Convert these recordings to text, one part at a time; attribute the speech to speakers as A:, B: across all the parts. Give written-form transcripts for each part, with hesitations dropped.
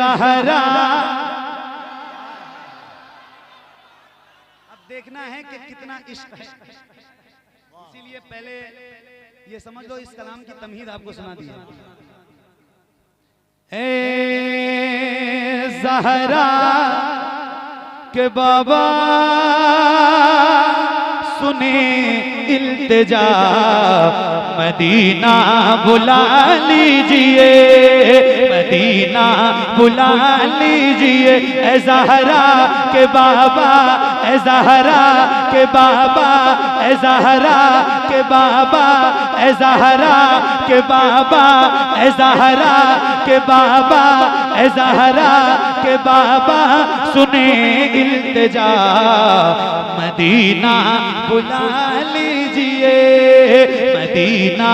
A: ज़हरा। अब देखना है कि कितना इश्क है, इसीलिए पहले ये समझ लो इस कलाम की तमहीद आपको सुना दी है। ए ज़हरा के बाबा सुने इल्तिजा, मदीना बुला लीजिए, मदीना बुला लीजिए। ए ज़हरा के बाबा, ए ज़हरा के बाबा, ए ज़हरा के बाबा, ए ज़हरा के बाबा, ए ज़हरा के बाबा, ए ज़हरा के बाबा सुने इल्तिजा, मदीना बुला लीजिए, मदीना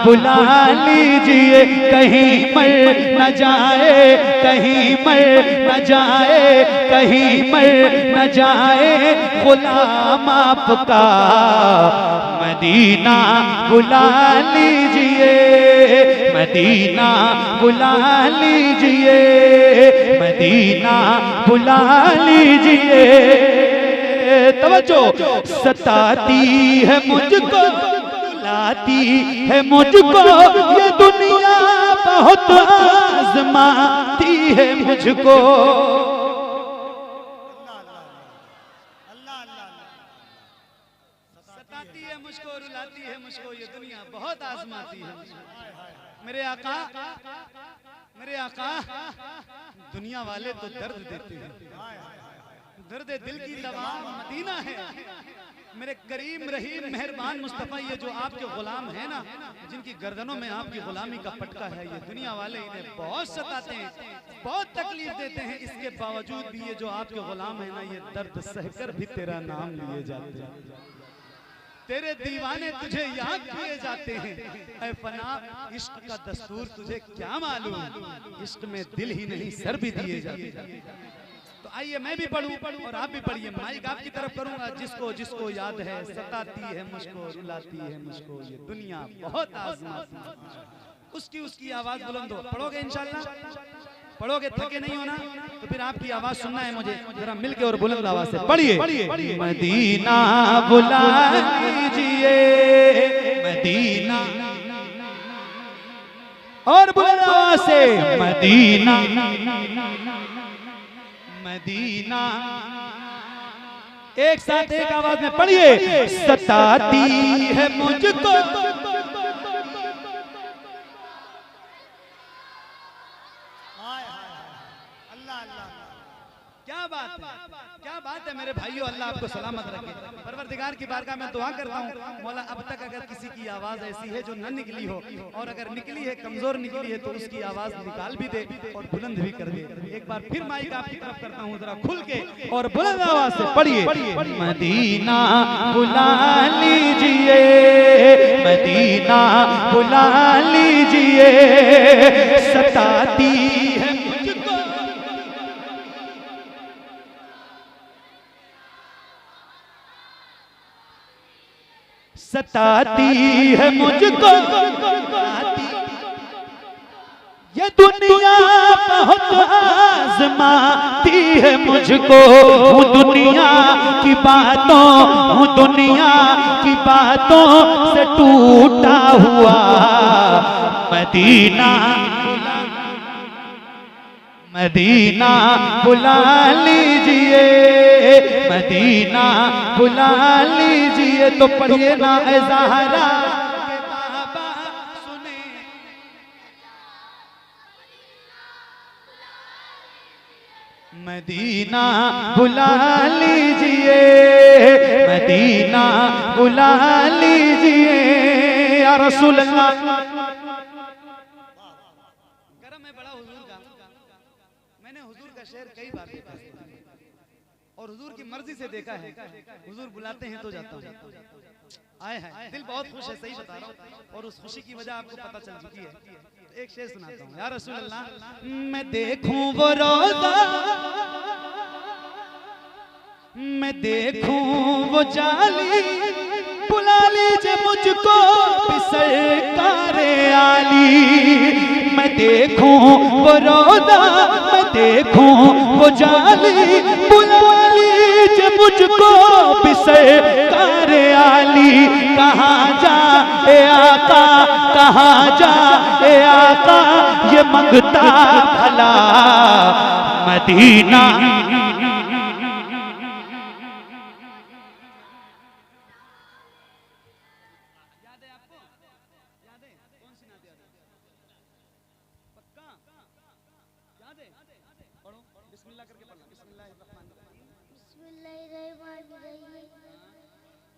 A: बुला लीजिए। कहीं मर न जाए, कहीं मर न जाए, कहीं मर न जाए गुलाम आपका, मदीना बुला लीजिए, मदीना बुला लीजिए, मदीना बुला लीजिए। तवज्जो, सताती है मुझको, रुलाती है मुझको ये दुनिया, बहुत आज़माती है मुझको। सताती है मुझको, रुलाती है मुझको ये दुनिया, बहुत आज़माती है। मेरे आका, मेरे आका, दुनिया वाले तो दर्द देते हैं, दर्द दिल की दवा मदीना है। मेरे करीम रहीम मेहरबान मुस्तफ़ा, ये जो आपके गुलाम है ना, जिनकी गर्दनों में आपकी गुलामी का पटका है, ये दुनिया वाले इन्हें बहुत सताते हैं, बहुत तकलीफ देते हैं। इसके बावजूद भी ये जो आपके गुलाम है ना, ये दर्द सहकर भी तेरा नाम लिए जाते हैं, तेरे दीवाने तुझे याद किए जाते हैं। ऐ फना, इश्क का दस्तूर तुझे क्या मालूम, इश्क में दिल ही नहीं सर भी दिए जाते हैं। तो आइए मैं भी पढ़ूं और आप भी पढ़िए। माइक आपकी तरफ करूंगा। जिसको जिसको याद है, सताती है मुझको, रुलाती है मुझको ये दुनिया, बहुत आज़माती है। उसकी उसकी आवाज बुलंद हो। पढ़ोगे इंशाल्लाह, पढ़ोगे, थके नहीं होना। तो फिर आपकी आवाज सुनना है मुझे, जरा मिलके और बुलंद आवाज से पढ़िए। मदीना बुला लीजिए, मदीना, और बुलंद आवाज से मदीना, मदीना। एक साथ एक आवाज में पढ़िए। सताती है मुझको, क्या बात है, क्या बात है मेरे भाइयों। अल्लाह आपको सलामत रखे। परवरदिगार की बारगाह में दुआ करता हूँ, मौला अब तक अगर किसी की आवाज ऐसी है जो न निकली हो, और अगर निकली है, कमजोर निकली है, तो उसकी आवाज निकाल भी दे और बुलंद भी कर दे। एक बार फिर माइक आपकी तरफ करता हूँ, जरा खुल के और बुलंद आवाज से पढ़िए। मदीना बुला लीजिए, मदीना बुला लीजिए। सताती है मुझको, सताती है मुझको, ये दुनिया बहुत आज़माती है मुझको। हूँ दुनिया की बातों, हूँ दुनिया की बातों से टूटा हुआ, मदीना, मदीना बुला लीजिए, मदीना बुला लीजिए। तो पढ़िए ना ऐ ज़हरा के बाबा सुने, मदीना बुला लीजिए, मदीना बुला लीजिए। या रसूल अल्लाह, करम है बड़ा हुजूर का। मैंने हुजूर का शेर कई बार देखा और हुजूर की मर्जी से देखा है। हुजूर बुलाते हैं तो जाता हूँ। आए हैं, दिल बहुत खुश है, सही बता रहा हूँ, और उस खुशी की वजह आपको पता चल चुकी है। एक शेर सुनाता हूँ। या रसूल अल्लाह, मैं देखूं वो रोज़ा, मैं देखूं वो जाली, बुला लीजिए मुझको सरकारे आली। मैं देखूं वो रोज़ा, मैं
B: देखूं वो जाली बुला लीजिए मुझको भी सरकार आली। कहाँ जा ए आका, कहाँ जा ए आका, ये मंगता भला मदीना।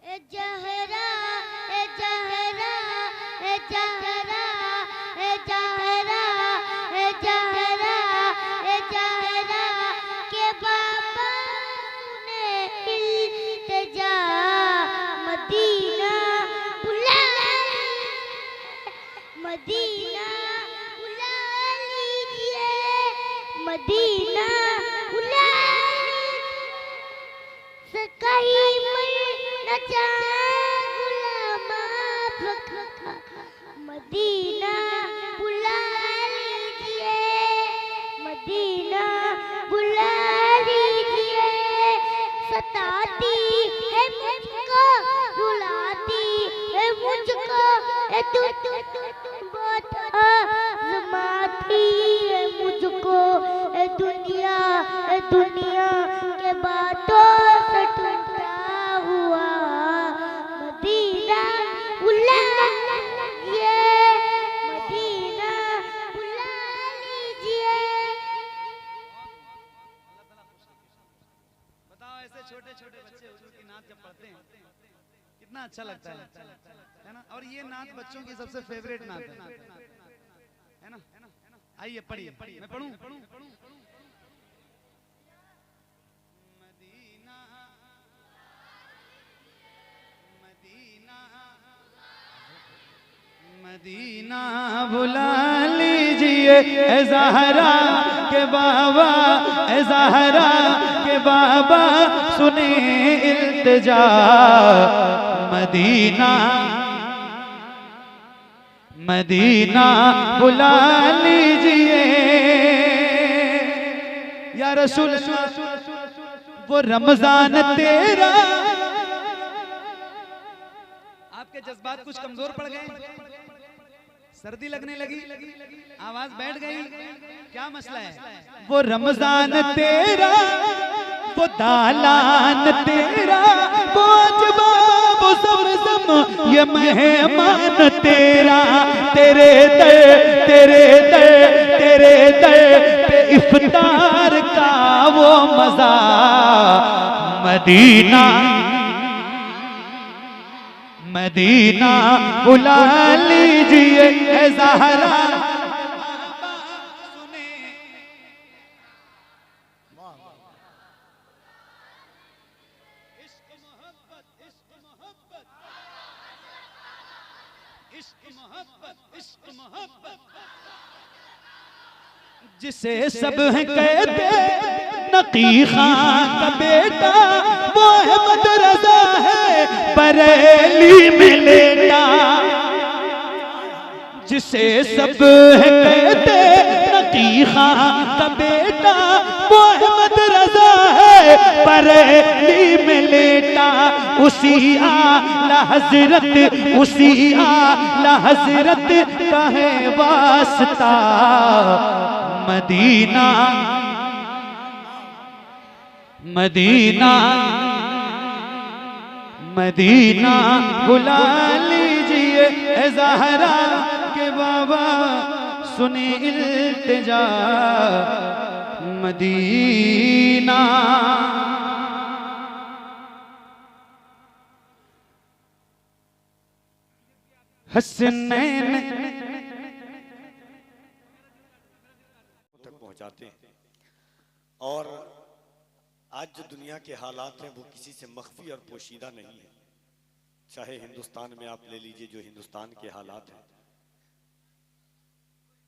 C: ए जहरा ए जहरा ए जहरा ए जहरा ए जहरा ए जहरा के बाबा ने इल्तिजा मदीना बुला, मदीना बुला लीजिए, मदीना बुला कहीं न गुलामा मदीना बुला लीजिए, मदीना बुला लीजिए। सताती है मुझको, रुलाती है मुझको, बहुत आज़माती है मुझको। दुनिया दुनिया के बातों से टूटा हुआ मदीना बुला लीजिए, मदीना बुला लीजिए।
A: बताओ ऐसे छोटे छोटे बच्चे हुजूर की नात जब पढ़ते हैं कितना अच्छा लगता है ना। और ये नात बच्चों की सबसे फेवरेट नात है ना। आइए पढ़िए, मैं पढ़ूं। मदीना मदीना मदीना बुला लीजिए ए ज़हरा के बाबा, ए ज़हरा के बाबा सुने इल्तिजा मदीना, मदीना बुला लीजिए। या रसूल वो रमजान तेरा। आपके जज्बात कुछ कमजोर पड़ गए, सर्दी लगने लगी, आवाज बैठ गई, क्या मसला है? वो रमजान तेरा, वो दालान तेरा, वो अजबा वो ज़मज़म ये मेहमान तेरा। तेरे दर तेरे दर तेरे दर पे इफ्तार का वो मजा मदीना, मदीना बुला लीजिए ए ज़हरा सुने। इश्क मोहब्बत, इश्क मोहब्बत, इश्क मोहब्बत, इश्क मोहब्बत, जिसे सब हैं कहते नकी खां का बेटा, वो अहमद रज़ा है बरेली में लेटा। जिसे सब है कहते नकी खां का बेटा, वो अहमद रज़ा है बरेली में लेटा। उसी आला हजरत, उसी आला हजरत का है वास्ता मदीना, मदीना मदीना बुला लीजिए ए ज़हरा के बाबा सुने इल्तिजा मदीना। हसनैन
D: तक पहुंचाते हैं। और आज जो दुनिया के हालात हैं वो किसी से मख्फी और पोशीदा नहीं है। चाहे हिंदुस्तान में आप ले लीजिए, जो हिंदुस्तान के हालात हैं,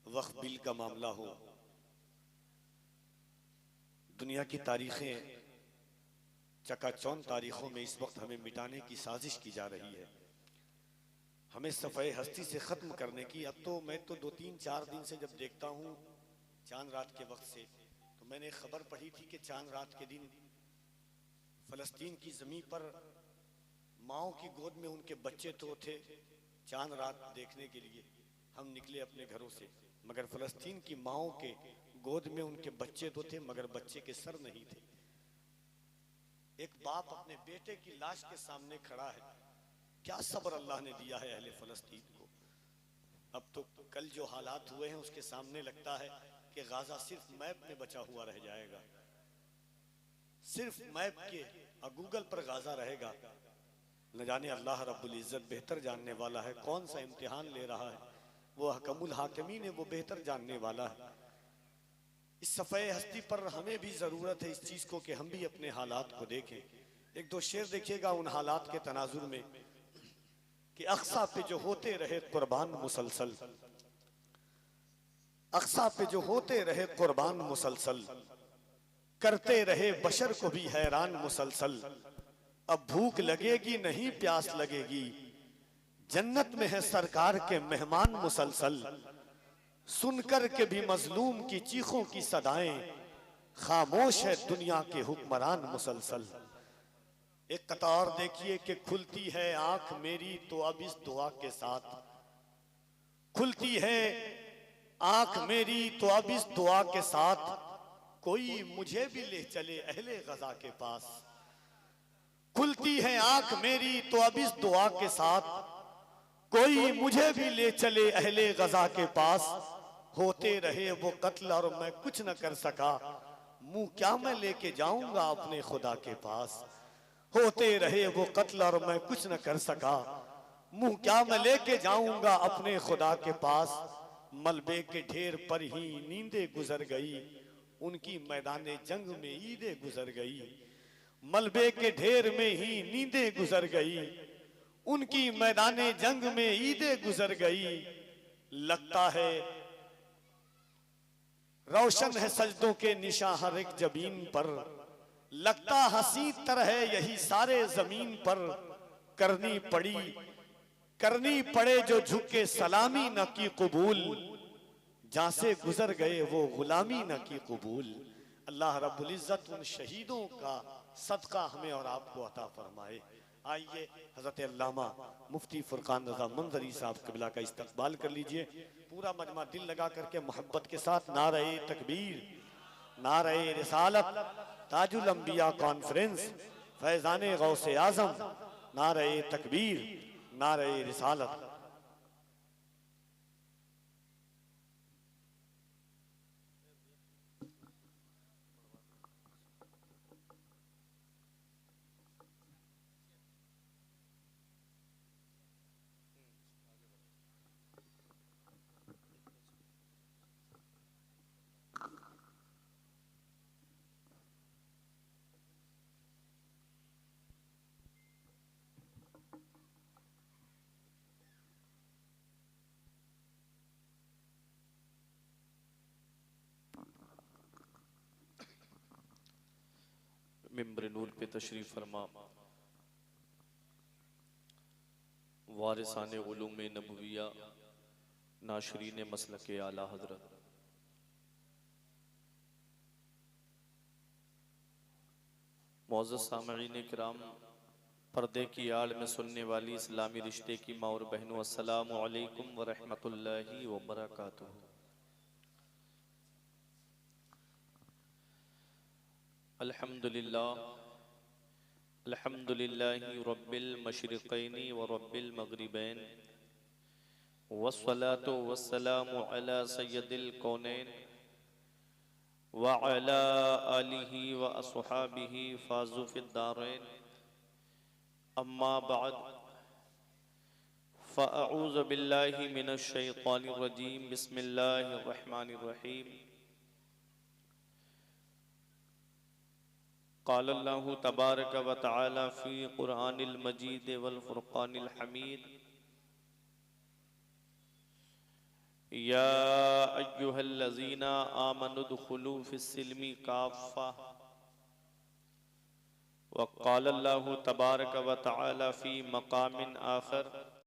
D: वक्फ बिल का मामला हो, दुनिया की तारीखें चकाचौंध तारीखों में इस वक्त हमें मिटाने की साजिश की जा रही है, हमें सफ़े हस्ती से ख़त्म करने की। अब तो मैं तो 2-3-4 दिन से जब देखता हूँ चांद रात के वक्त से, तो मैंने खबर पढ़ी थी कि चांद रात के दिन फलस्तीन की जमीन पर माओ की गोद में उनके बच्चे तो थे। चांद रात देखने के लिए हम निकले अपने घरों से, मगर फलस्तीन की माओ के गोद में उनके बच्चे तो थे मगर बच्चे के सर नहीं थे। एक बाप अपने बेटे की लाश के सामने खड़ा है। क्या सब्र अल्लाह ने दिया है अहले फलस्तीन को। अब तो कल जो हालात हुए हैं उसके सामने लगता है कि गाजा सिर्फ मैप में बचा हुआ रह जाएगा, सिर्फ मैप के और गूगल पर गाजा रहेगा। न जाने अल्लाह रब्बुल इज्जत बेहतर जानने वाला है, कौन सा इम्तिहान ले रहा है। वो हकमुल हाकिमीन है, वो बेहतर जानने वाला है। इस सफ़े हस्ती पर हमें भी जरूरत है इस चीज को कि हम भी अपने हालात को देखें। एक दो शेर देखिएगा उन हालात के तनाजुर में कि अक्सा पे जो होते रहे कुर्बान मुसलसल, अक्सा पे जो होते रहे कुर्बान मुसलसल, करते रहे बशर को भी हैरान मुसलसल। अब भूख लगेगी नहीं प्यास लगेगी, जन्नत में है सरकार के मेहमान मुसलसल। सुनकर के भी मजलूम की चीखों की सदाएं, खामोश है दुनिया के हुक्मरान मुसलसल। एक कतार देखिए कि खुलती है आंख मेरी तो अब इस दुआ के साथ, खुलती है आंख मेरी तो अब इस दुआ के साथ, कोई मुझे भी ले चले अहले गजा के पास। खुलती है आंख मेरी तो अब इस दुआ के साथ, कोई मुझे भी ले चले अहले गजा के पास। होते रहे वो कत्ल और मैं कुछ न कर सका, मुंह क्या मैं लेके जाऊंगा अपने खुदा के पास। होते रहे वो कत्ल और मैं कुछ न कर सका, मुंह क्या मैं लेके जाऊंगा अपने खुदा के पास। मलबे के ढेर पर ही नींदें गुजर गई, उनकी मैदाने जंग में ईदें गुजर गई। मलबे के ढेर में ही नींदें गुजर गई, उनकी मैदाने जंग में ईदें गुजर गई। लगता है रोशन है सजदों के निशां हर एक जबीन पर, लगता हंसी तरह है यही सारे जमीन पर। करनी पड़े जो झुके सलामी न की कबूल, जहां से गुजर गए वो गुलामी न की कबूल। अल्लाह रब्बुल इज्जत उन शहीदों का सदका हमें और आपको अता फरमाए। आइए हजरत अल्लामा मुफ्ती फुरकान रज़ा मंजरी साहब क़िबला का इस्तकबाल कर लीजिए। पूरा मजमा दिल लगा करके मोहब्बत के साथ नारे तकबीर, नारे रिसालत, ताजुल अंबिया कॉन्फ्रेंस, फैजाने गौसे आजम, नारे तकबीर, नारे रिसालत।
E: मिंबर नूर पे तशरीफ फरमा वारिसाने उलूम नबविया नाशरीन मसलक आला हजरत मौजूद सामईन किराम, पर्दे की आड़ में सुनने वाली इस्लामी रिश्ते की माँ और बहनों, अस्सलामु अलैकुम व रहमतुल्लाहि व बरकातुहू। अल्हम्दुलिल्लाहि रब्बिल मशरिक़ैनि व रब्बिल मग़रिबैन, वस्सलातु वस्सलामु अला सय्यदिल कौनैन व अला आलिहि व अस्हाबिहि फाज़ू फ़िद्दारैन। अम्मा बअद, फ़अऊज़ु बिल्लाहि मिनश शैतानिर रजीम, बिस्मिल्लाहिर रहमानिर रहीम। क़ाल अल्लाहु तबारक व तआला फ़ी क़ुरआनिल मजीद वल फ़ुरक़ानिल हमीद, या अय्युहल्लज़ीना आमनु दुख़ुलू फ़िस्सिल्मि काफ़्फ़ा। व क़ाल अल्लाहु तबारक व तआला फ़ी मक़ामिन आख़र,